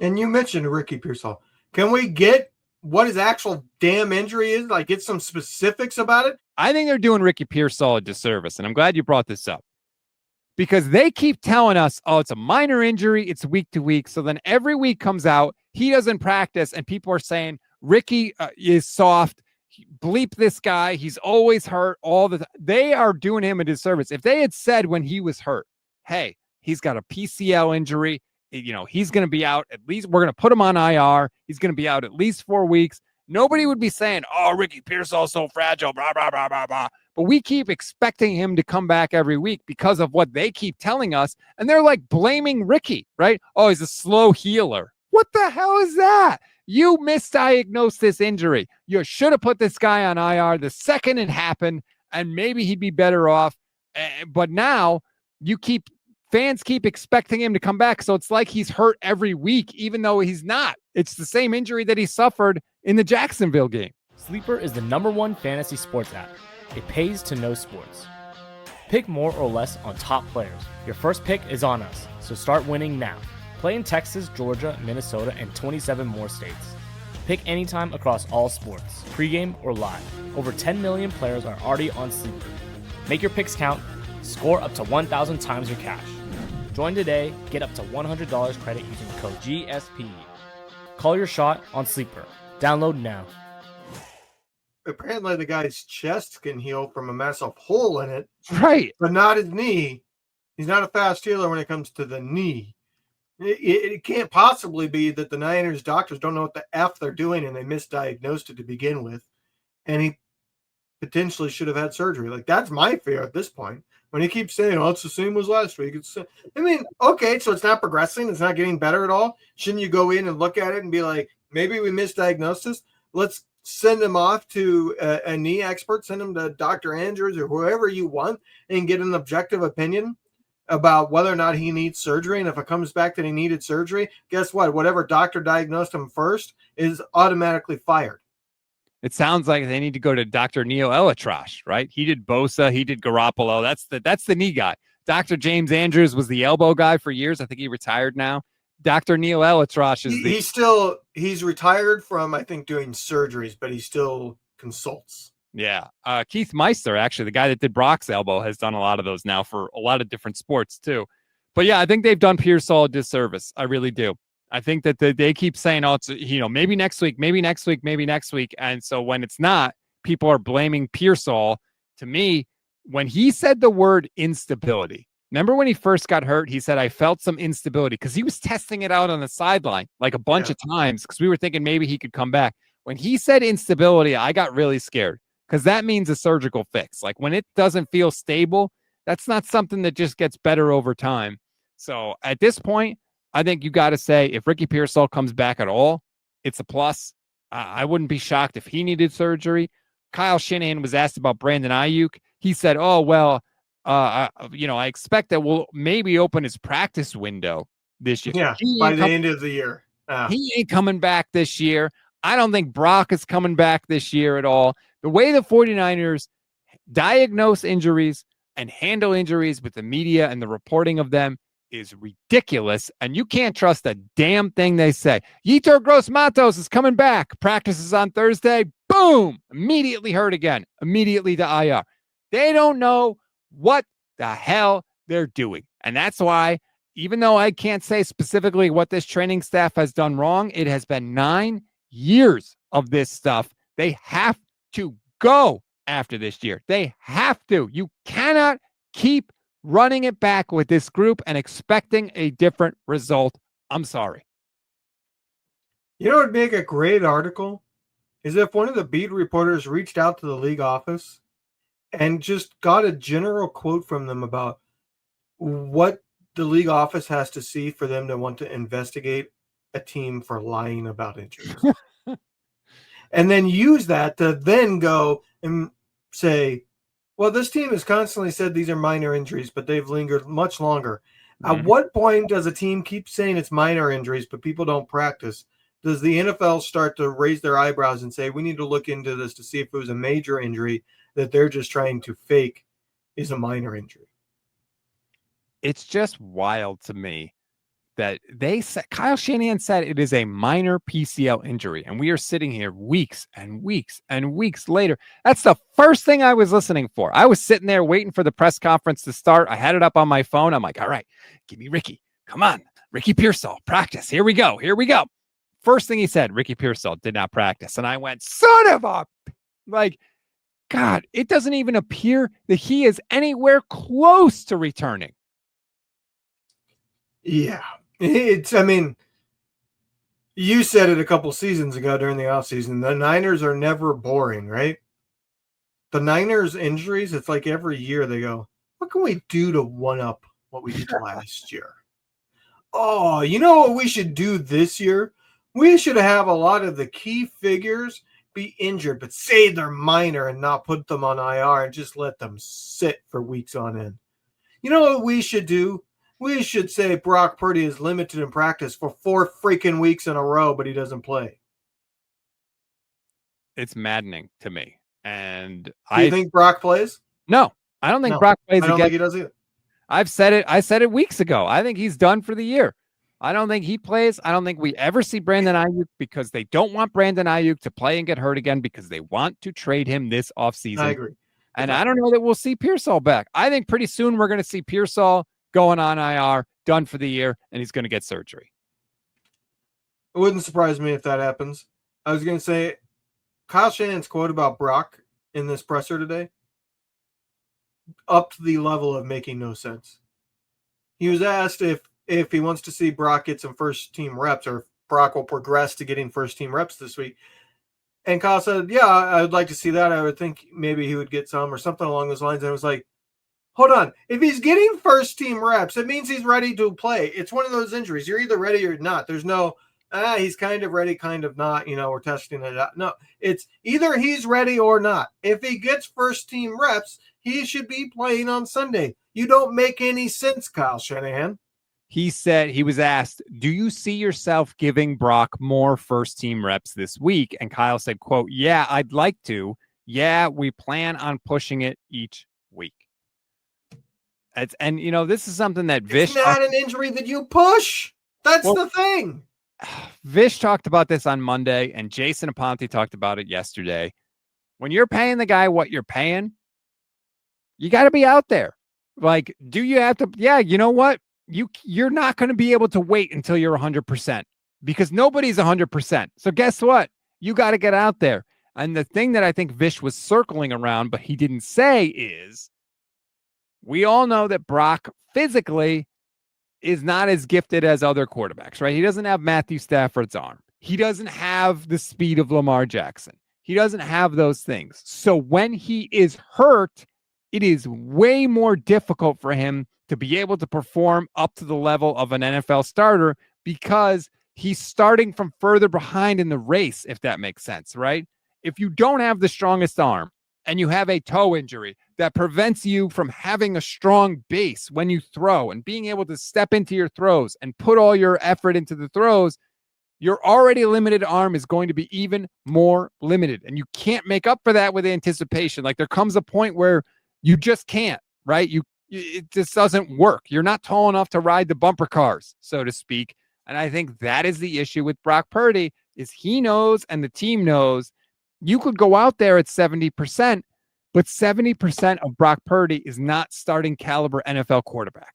And you mentioned Ricky Pearsall. Can we get what his actual damn injury is? Like, get some specifics about it? I think they're doing Ricky Pearsall a disservice, and I'm glad you brought this up because they keep telling us, oh, it's a minor injury, it's week to week. So then every week comes out, he doesn't practice, and people are saying Ricky is soft. Bleep this guy. He's always hurt all the time. They are doing him a disservice. If they had said when he was hurt, hey, he's got a PCL injury, he's going to be out at least, we're going to put him on IR. He's going to be out at least 4 weeks. Nobody would be saying, oh, Ricky Pearsall's so fragile, blah, blah, blah, blah, blah. But we keep expecting him to come back every week because of what they keep telling us. And they're like blaming Ricky, right? Oh, he's a slow healer. What the hell is that? You misdiagnosed this injury. You should have put this guy on IR the second it happened, and maybe he'd be better off. But now fans keep expecting him to come back. So it's like he's hurt every week, even though he's not. It's the same injury that he suffered in the Jacksonville game. Sleeper is the #1 fantasy sports app. It pays to know sports. Pick more or less on top players. Your first pick is on us, so start winning now. Play in Texas, Georgia, Minnesota, and 27 more states. Pick anytime across all sports, pregame or live. Over 10 million players are already on Sleeper. Make your picks count. Score up to 1,000 times your cash. Join today. Get up to $100 credit using code GSPE. Call your shot on Sleeper. Download now. Apparently the guy's chest can heal from a massive hole in it. Right. But not his knee. He's not a fast healer when it comes to the knee. It can't possibly be that the Niners doctors don't know what the F they're doing and they misdiagnosed it to begin with. And he potentially should have had surgery. Like, that's my fear at this point. When he keeps saying, oh, it's the same as last week. Okay, so it's not progressing. It's not getting better at all. Shouldn't you go in and look at it and be like, maybe we misdiagnosed this? Let's send him off to a knee expert. Send him to Dr. Andrews or whoever you want and get an objective opinion about whether or not he needs surgery. And if it comes back that he needed surgery, guess what? Whatever doctor diagnosed him first is automatically fired. It sounds like they need to go to Dr. Neil Elatrash, right? He did Bosa, he did Garoppolo. That's the knee guy. Dr. James Andrews was the elbow guy for years. I think he retired now. Dr. Neil Elatrash is he's retired from, I think, doing surgeries, but he still consults. Yeah. Keith Meister, actually, the guy that did Brock's elbow, has done a lot of those now for a lot of different sports too. But yeah, I think they've done Pearsall a disservice. I really do. I think that they keep saying, oh, it's, maybe next week, maybe next week, maybe next week. And so when it's not, people are blaming Pearsall. To me, when he said the word instability, remember when he first got hurt, he said, I felt some instability because he was testing it out on the sideline like a bunch of times because we were thinking maybe he could come back. When he said instability, I got really scared because that means a surgical fix. Like when it doesn't feel stable, that's not something that just gets better over time. So at this point, I think you got to say if Ricky Pearsall comes back at all, it's a plus. I wouldn't be shocked if he needed surgery. Kyle Shanahan was asked about Brandon Ayuk. He said, oh, well, I expect that we'll maybe open his practice window this year. Yeah, by the end of the year. He ain't coming back this year. I don't think Brock is coming back this year at all. The way the 49ers diagnose injuries and handle injuries with the media and the reporting of them is ridiculous, and you can't trust a damn thing they say. Yetur Gross-Matos is coming back. Practices on Thursday. Boom! Immediately hurt again. Immediately to IR. They don't know what the hell they're doing. And that's why, even though I can't say specifically what this training staff has done wrong, it has been 9 years of this stuff. They have to go after this year. They have to. You cannot keep running it back with this group and expecting a different result. I'm sorry. You know what would make a great article is if one of the beat reporters reached out to the league office and just got a general quote from them about what the league office has to see for them to want to investigate a team for lying about injuries. And then use that to then go and say, well, this team has constantly said these are minor injuries, but they've lingered much longer. At what point does a team keep saying it's minor injuries, but people don't practice? Does the NFL start to raise their eyebrows and say, we need to look into this to see if it was a major injury that they're just trying to fake is a minor injury? It's just wild to me that they said, Kyle Shanahan said it is a minor PCL injury. And we are sitting here weeks and weeks and weeks later. That's the first thing I was listening for. I was sitting there waiting for the press conference to start. I had it up on my phone. I'm like, all right, give me Ricky. Come on, Ricky Pearsall, practice. Here we go. Here we go. First thing he said, Ricky Pearsall did not practice. And I went, son of a, like, God, it doesn't even appear that he is anywhere close to returning. Yeah. I mean, you said it a couple seasons ago during the offseason. The Niners are never boring, right? The Niners injuries, it's like every year they go, what can we do to one up what we did last year? Oh, you know what we should do this year? We should have a lot of the key figures be injured, but say they're minor and not put them on IR and just let them sit for weeks on end. You know what we should do? We should say Brock Purdy is limited in practice for 4 freaking weeks in a row, but he doesn't play. It's maddening to me. And Do you think Brock plays? No, I don't think Brock plays again. I don't think again. he does either. I've said it. I said it weeks ago. I think he's done for the year. I don't think he plays. I don't think we ever see Brandon Ayuk because they don't want Brandon Ayuk to play and get hurt again because they want to trade him this offseason. I agree. And I don't know that we'll see Pearsall back. I think pretty soon we're going to see Pearsall going on IR, done for the year, and he's going to get surgery. It wouldn't surprise me if that happens. I was going to say Kyle Shanahan's quote about Brock in this presser today up to the level of making no sense. He was asked if he wants to see Brock get some first team reps or if Brock will progress to getting first team reps this week. And Kyle said, yeah, I would like to see that. I would think maybe he would get some or something along those lines. And it was like, hold on. If he's getting first team reps, it means he's ready to play. It's one of those injuries. You're either ready or not. There's no, he's kind of ready, kind of not. We're testing it out. No, it's either he's ready or not. If he gets first team reps, he should be playing on Sunday. You don't make any sense, Kyle Shanahan. He said, he was asked, do you see yourself giving Brock more first team reps this week? And Kyle said, quote, yeah, I'd like to. Yeah, we plan on pushing it each week. And this is something that Vish. It's not an injury that you push. That's the thing. Vish talked about this on Monday, and Jason Aponte talked about it yesterday. When you're paying the guy what you're paying, you got to be out there. Like, do you have to? Yeah, you know what? You're not going to be able to wait until you're 100% because nobody's 100%. So guess what? You got to get out there. And the thing that I think Vish was circling around, but he didn't say is, we all know that Brock physically is not as gifted as other quarterbacks, right? He doesn't have Matthew Stafford's arm. He doesn't have the speed of Lamar Jackson. He doesn't have those things. So when he is hurt, it is way more difficult for him to be able to perform up to the level of an NFL starter because he's starting from further behind in the race, if that makes sense, right? If you don't have the strongest arm and you have a toe injury that prevents you from having a strong base when you throw and being able to step into your throws and put all your effort into the throws, your already limited arm is going to be even more limited. And you can't make up for that with anticipation. Like there comes a point where you just can't, right? It just doesn't work. You're not tall enough to ride the bumper cars, so to speak. And I think that is the issue with Brock Purdy is he knows and the team knows you could go out there at 70%, but 70% of Brock Purdy is not starting caliber NFL quarterback.